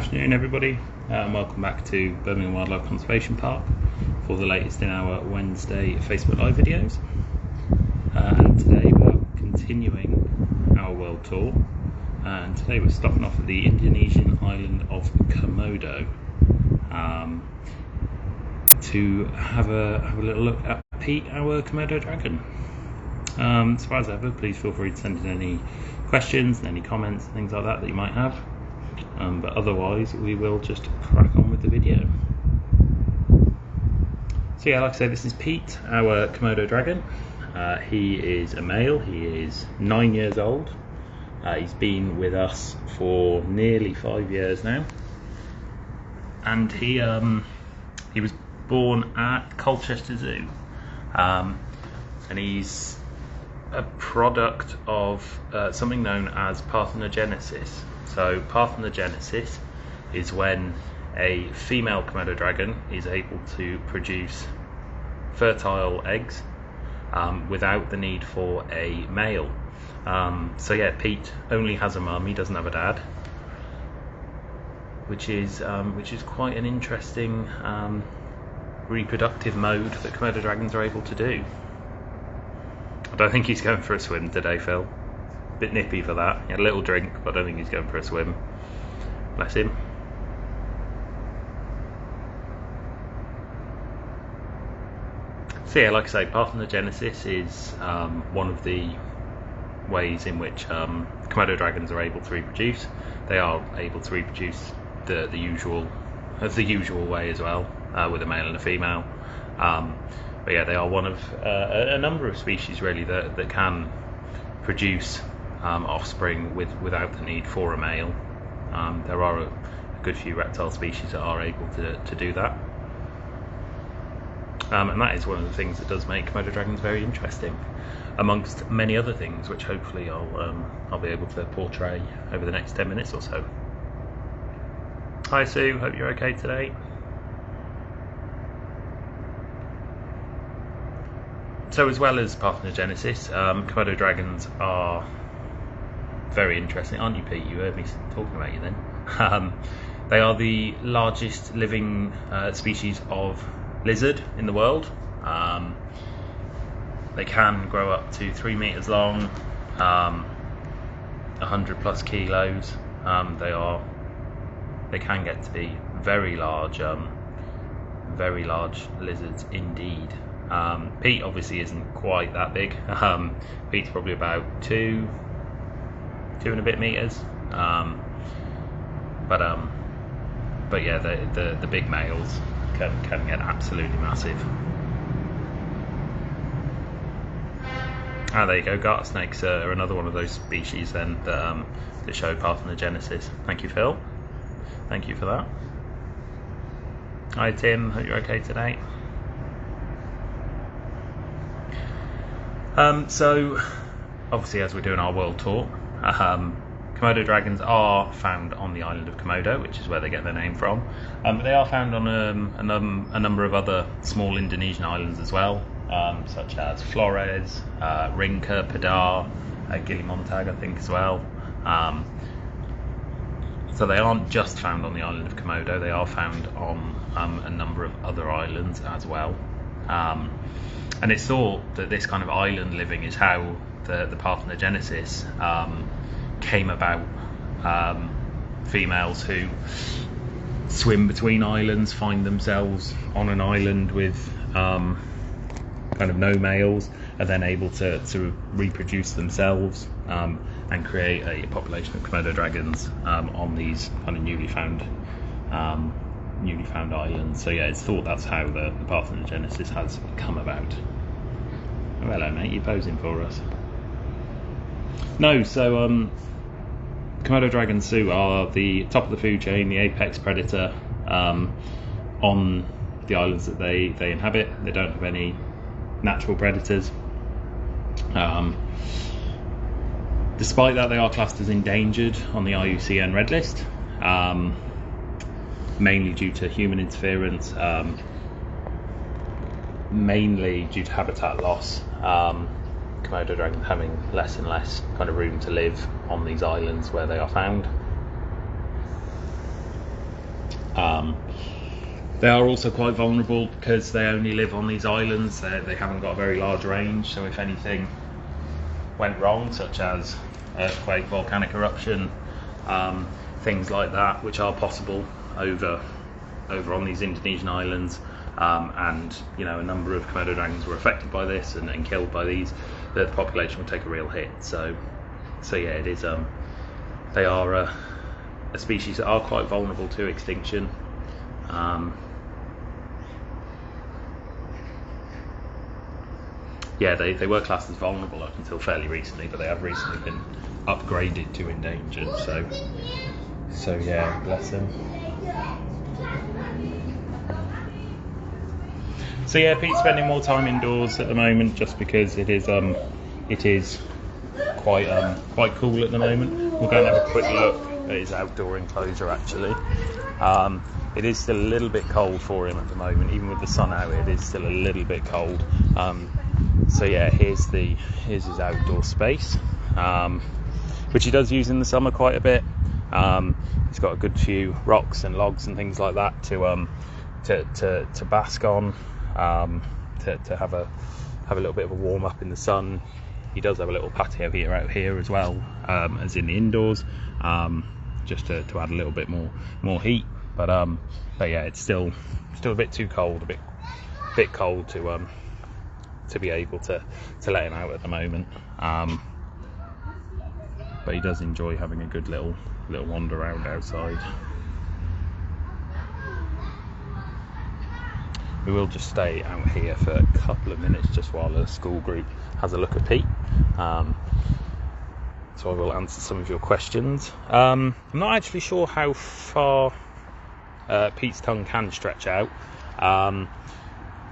Afternoon everybody, and welcome back to Birmingham Wildlife Conservation Park for the latest in our Wednesday Facebook Live videos. And today we're continuing our world tour, and today we're stopping off at the Indonesian island of Komodo to have a little look at Pete, our Komodo dragon. As far as ever, please feel free to send in any questions and any comments, things like that you might have. But otherwise we will just crack on with the video. So yeah, like I say, this is Pete, our Komodo dragon. He is a male, he is 9 years old. He's been with us for nearly 5 years now. And he was born at Colchester Zoo. And he's a product of something known as parthenogenesis. So parthenogenesis is when a female Komodo dragon is able to produce fertile eggs without the need for a male. So yeah, Pete only has a mum, he doesn't have a dad, which is quite an interesting reproductive mode that Komodo dragons are able to do. I don't think he's going for a swim today, Phil. Bit nippy for that. He had a little drink, but I don't think he's going for a swim. Bless him. So yeah, like I say, parthenogenesis is one of the ways in which Komodo dragons are able to reproduce. They are able to reproduce the usual way as well, with a male and a female. But yeah, they are one of a number of species really that can produce offspring without the need for a male. There are a good few reptile species that are able to do that. And that is one of the things that does make Komodo dragons very interesting, amongst many other things which hopefully I'll be able to portray over the next 10 minutes or so. Hi Sue, hope you're okay today. So as well as parthenogenesis, Komodo dragons are very interesting, aren't you Pete? You heard me talking about you then. They are the largest living species of lizard in the world. They can grow up to 3 meters long, 100 plus kilos. They can get to be very large lizards indeed. Pete obviously isn't quite that big. Pete's probably about two and a bit meters. But yeah, the big males can get absolutely massive. There you go. Garter snakes are another one of those species then that show parthenogenesis. Thank you, Phil. Thank you for that. Hi Tim, hope you're okay today. So obviously, as we're doing our world tour, Komodo dragons are found on the island of Komodo, which is where they get their name from. But they are found on a number of other small Indonesian islands as well, such as Flores, Rinca, Padar, Gili-Montag, I think as well. So they aren't just found on the island of Komodo, they are found on a number of other islands as well. And it's thought that this kind of island living is how the parthenogenesis came about. Females who swim between islands find themselves on an island with kind of no males, are then able to reproduce themselves and create a population of Komodo dragons on these kind of newly found islands. So yeah, it's thought that's how the parthenogenesis has come about. Oh, hello mate, you posing for us? No, so Komodo dragons, Sue, are the top of the food chain, the apex predator on the islands that they inhabit. They don't have any natural predators. Despite that, they are classed as endangered on the IUCN Red List, mainly due to human interference, mainly due to habitat loss. Komodo dragons having less and less kind of room to live on these islands where they are found. They are also quite vulnerable because they only live on these islands. They haven't got a very large range, so if anything went wrong, such as earthquake, volcanic eruption, things like that, which are possible over on these Indonesian islands, and a number of Komodo dragons were affected by this and killed by these, the population would take a real hit. So yeah, it is. They are a species that are quite vulnerable to extinction. Yeah, they were classed as vulnerable up until fairly recently, but they have recently been upgraded to endangered. So yeah, bless them. So yeah, Pete's spending more time indoors at the moment, just because it is quite cool at the moment. We'll go and have a quick look at his outdoor enclosure. Actually, it is still a little bit cold for him at the moment, even with the sun out. It is still a little bit cold. So yeah, here's his outdoor space, which he does use in the summer quite a bit. He's got a good few rocks and logs and things like that to bask on, to have a little bit of a warm up in the sun. He does have a little patio heater out here as well, as in the indoors, just to add a little bit more heat. But yeah, it's still a bit too cold, a bit cold to be able to let him out at the moment. But he does enjoy having a good little wander around outside. We will just stay out here for a couple of minutes just while the school group has a look at Pete. So I will answer some of your questions. I'm not actually sure how far Pete's tongue can stretch out.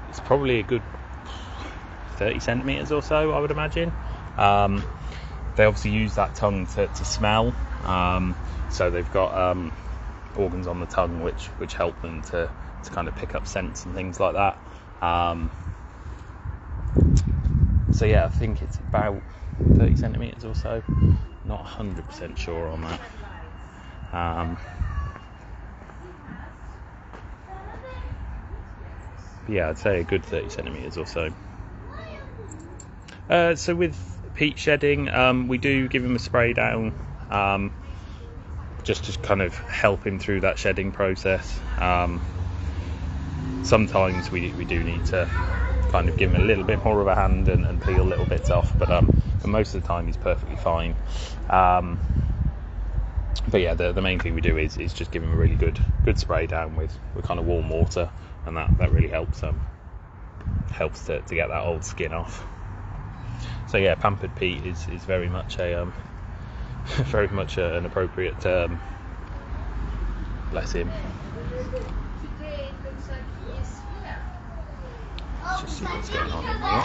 It's probably a good 30 centimetres or so, I would imagine. They obviously use that tongue to smell, so they've got organs on the tongue which help them to kind of pick up scents and things like that. So yeah, I think it's about 30 centimetres or so. Not 100% sure on that. But yeah, I'd say a good 30 centimetres or so. So with Pete shedding, we do give him a spray down, just to kind of help him through that shedding process. Sometimes we do need to kind of give him a little bit more of a hand and peel little bits off, but most of the time he's perfectly fine. But yeah, the main thing we do is just give him a really good spray down with kind of warm water, and that really helps to get that old skin off. So yeah, pampered Pete is very much an appropriate term. Bless him. Let's just see what's going on in here.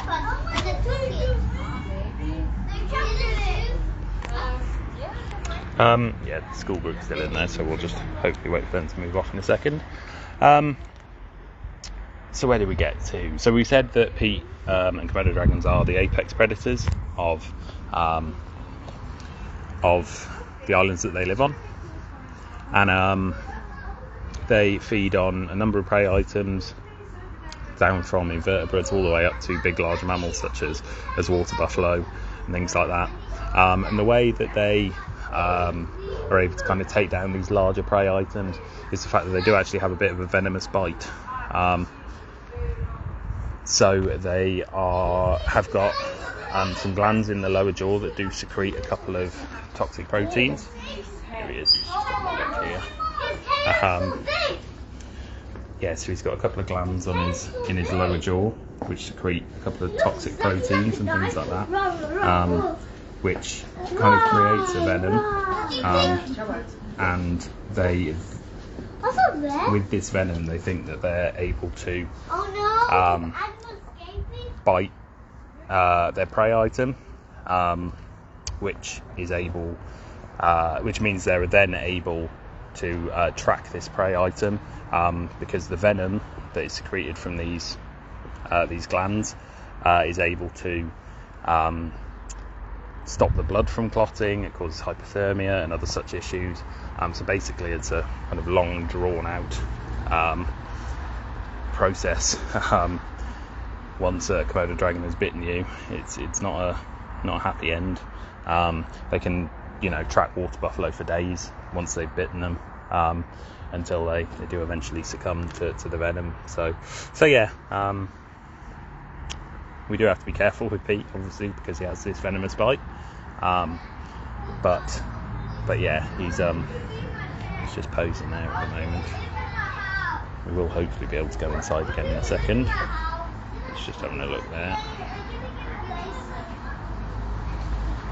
Yeah, the school group's still in there, so we'll just hopefully wait for them to move off in a second. So where did we get to? So we said that Pete and Komodo dragons are the apex predators of the islands that they live on, and they feed on a number of prey items, down from invertebrates all the way up to big large mammals such as water buffalo and things like that. And the way that they are able to kind of take down these larger prey items is the fact that they do actually have a bit of a venomous bite. So they have got some glands in the lower jaw that do secrete a couple of toxic proteins. Here he is, he's just got a look here. Yeah, so he's got a couple of glands in his lower jaw which secrete a couple of toxic proteins and things like that, which kind of creates a venom, and they, with this venom, they think that they're able to bite their prey item, which means they're then able to track this prey item, because the venom that is secreted from these glands is able to stop the blood from clotting. It causes hypothermia and other such issues. So basically it's a kind of long drawn out process. Once a Komodo dragon has bitten you, it's not a happy end. They can, track water buffalo for days once they've bitten them, until they do eventually succumb to the venom. So yeah, we do have to be careful with Pete, obviously, because he has this venomous bite. But yeah, he's just posing there at the moment. We will hopefully be able to go inside again in a second. It's just having a look there.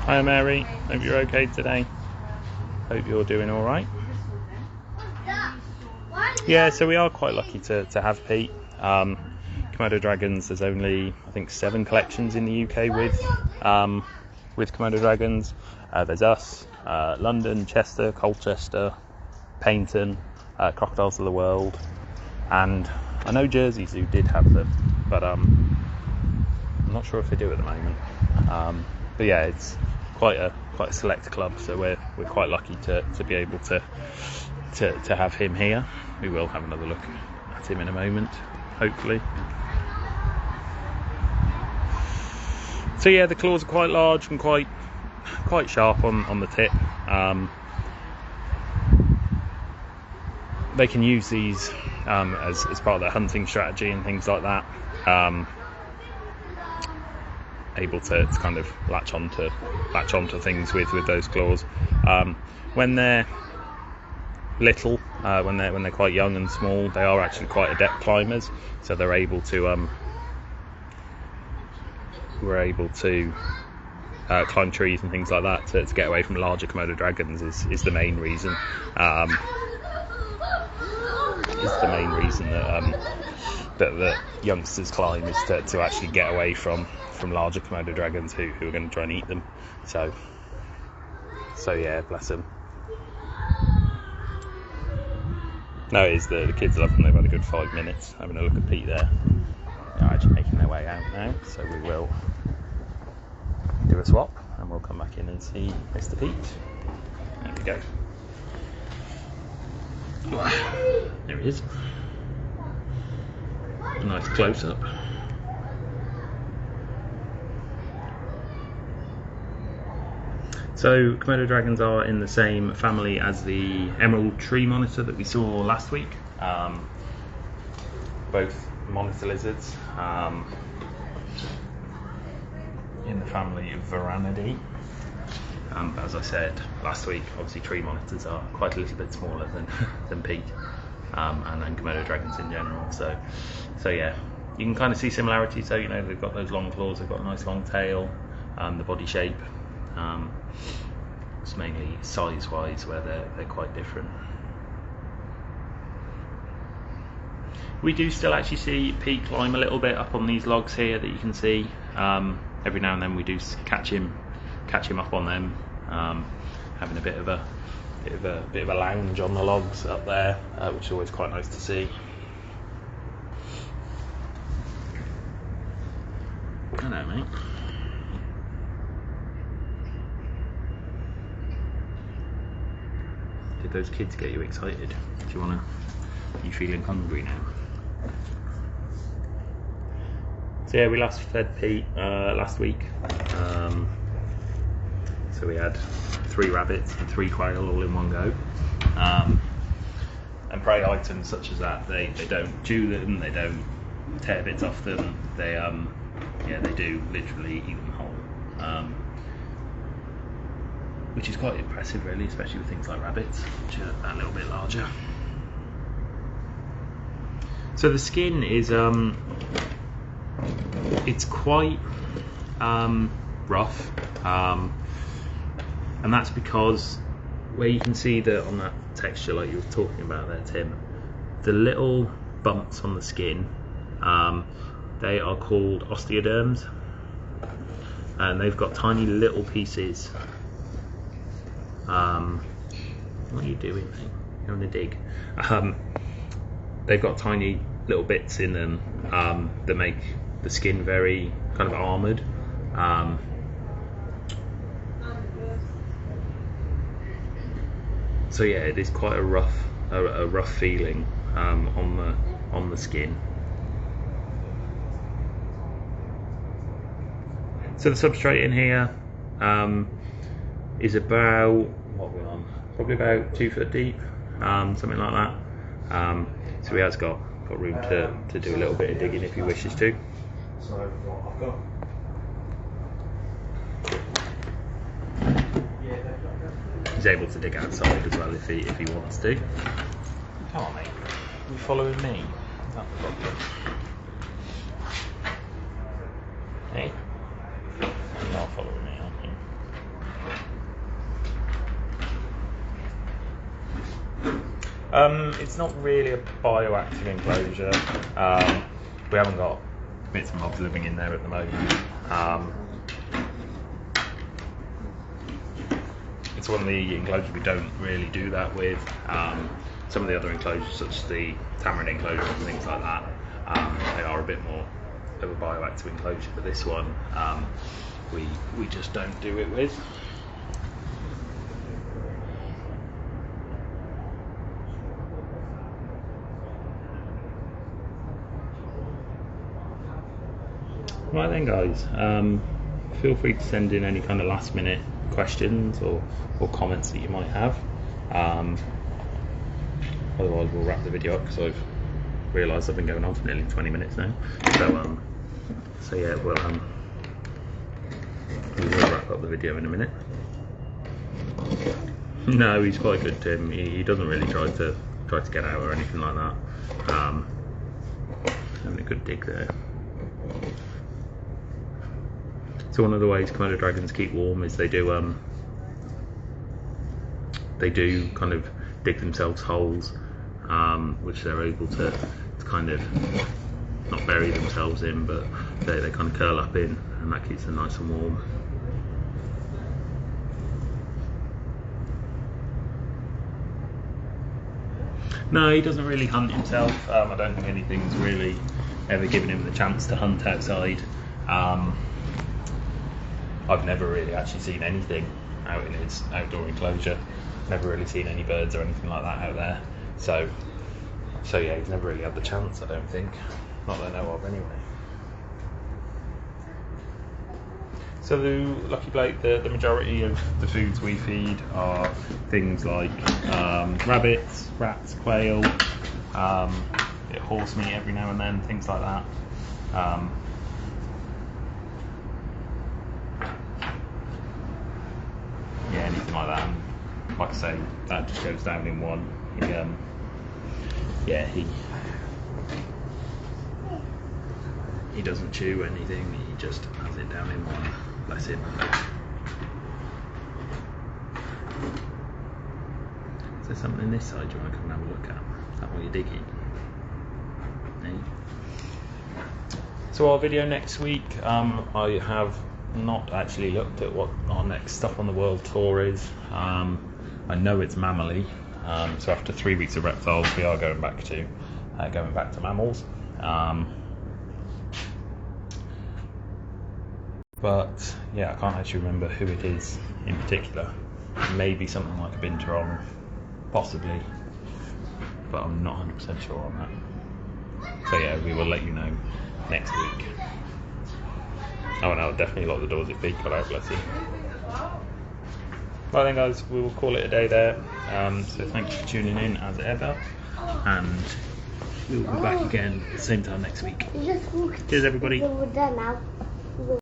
Hi Mary, hope you're okay today. Hope you're doing all right. Yeah, so we are quite lucky to have Pete. Komodo dragons, there's only I think 7 collections in the UK with Komodo dragons. There's us, London, Chester, Colchester, Paynton, Crocodiles of the World, and I know Jersey Zoo did have them, but I'm not sure if they do at the moment. But yeah, it's quite a select club, so we're quite lucky to be able to have him here. We will have another look at him in a moment, hopefully. So yeah, the claws are quite large and quite sharp on the tip. They can use these as part of their hunting strategy and things like that. Able to kind of latch onto things with those claws. When they're little, when they're quite young and small, they are actually quite adept climbers, so they're able to climb trees and things like that to get away from larger Komodo dragons. Is the main reason. That youngsters climb, is to actually get away from larger Komodo dragons who are going to try and eat them. So yeah, bless them. No, it is the kids love them. They've had a good 5 minutes having a look at Pete there. They're actually making their way out now, so we will do a swap and we'll come back in and see Mr. Pete. There we go. There he is. A nice close-up. So Komodo dragons are in the same family as the emerald tree monitor that we saw last week. Both monitor lizards, in the family of Varanidae. As I said last week, obviously tree monitors are quite a little bit smaller than Pete, and Komodo dragons in general. So yeah, you can kind of see similarities. So they've got those long claws, they've got a nice long tail, the body shape. It's mainly size-wise where they're quite different. We do still actually see Pete climb a little bit up on these logs here that you can see. Every now and then we do catch him up on them, having a bit of a lounge on the logs up there, which is always quite nice to see. Hello, mate. Did those kids get you excited? Are you feeling hungry now? So yeah, we last fed Pete last week. So we had 3 rabbits and 3 quail all in one go. And prey items such as that, they don't chew them, they don't tear bits off them. They do literally eat them whole. Which is quite impressive, really, especially with things like rabbits, which are a little bit larger. So the skin is it's quite rough, and that's because where you can see that on that texture, like you were talking about there, Tim, the little bumps on the skin, they are called osteoderms, and they've got tiny little pieces. What are you doing, mate? You're on a dig. They've got tiny little bits in them that make the skin very kind of armoured. So yeah, it is quite a rough feeling on the skin. So the substrate in here is about, what we're on, probably about 2 foot deep, something like that. So he has got room to do a little bit of digging if he wishes to. So what I've got. He's able to dig outside as well if he wants to. Come on, mate. Are you following me? Is that the problem? Hey? You are following me, aren't you? It's not really a bioactive enclosure. We haven't got bits and bobs living in there at the moment. It's one of the enclosures we don't really do that with. Some of the other enclosures, such as the tamarin enclosures and things like that, they are a bit more of a bioactive enclosure, but this one we just don't do it with. Right then, guys, feel free to send in any kind of last minute questions or comments that you might have. Otherwise we'll wrap the video up, because I've realised I've been going on for nearly 20 minutes now. So yeah, we will wrap up the video in a minute. No, he's quite good, Tim. He doesn't really try to get out or anything like that. Having a good dig there. So one of the ways Komodo dragons keep warm is they do kind of dig themselves holes, which they're able to kind of not bury themselves in, but they kind of curl up in, and that keeps them nice and warm. No, he doesn't really hunt himself. I don't think anything's really ever given him the chance to hunt outside. I've never really actually seen anything out in his outdoor enclosure. Never really seen any birds or anything like that out there. So yeah, he's never really had the chance, I don't think. Not that I know of, anyway. So the Lucky Blake, the majority of the foods we feed are things like rabbits, rats, quail, horse meat every now and then, things like that. Yeah, anything like that. And like I say, that just goes down in one. He doesn't chew anything. He just has it down in one. Bless him. Is there something on this side you want to come and have a look at? Is that what you're digging? Hey? So our video next week, I have not actually looked at what our next stop on the world tour is. I know it's mammally, so after 3 weeks of reptiles, we are going back to mammals. But yeah, I can't actually remember who it is in particular. Maybe something like a binturong, possibly, but I'm not 100% sure on that. So yeah, we will let you know next week. Oh, and I'll definitely lock the doors if Pete got out, bless you. Right then, guys, we will call it a day there. So thank you for tuning in as ever, and we will be back again at the same time next week. Cheers, everybody.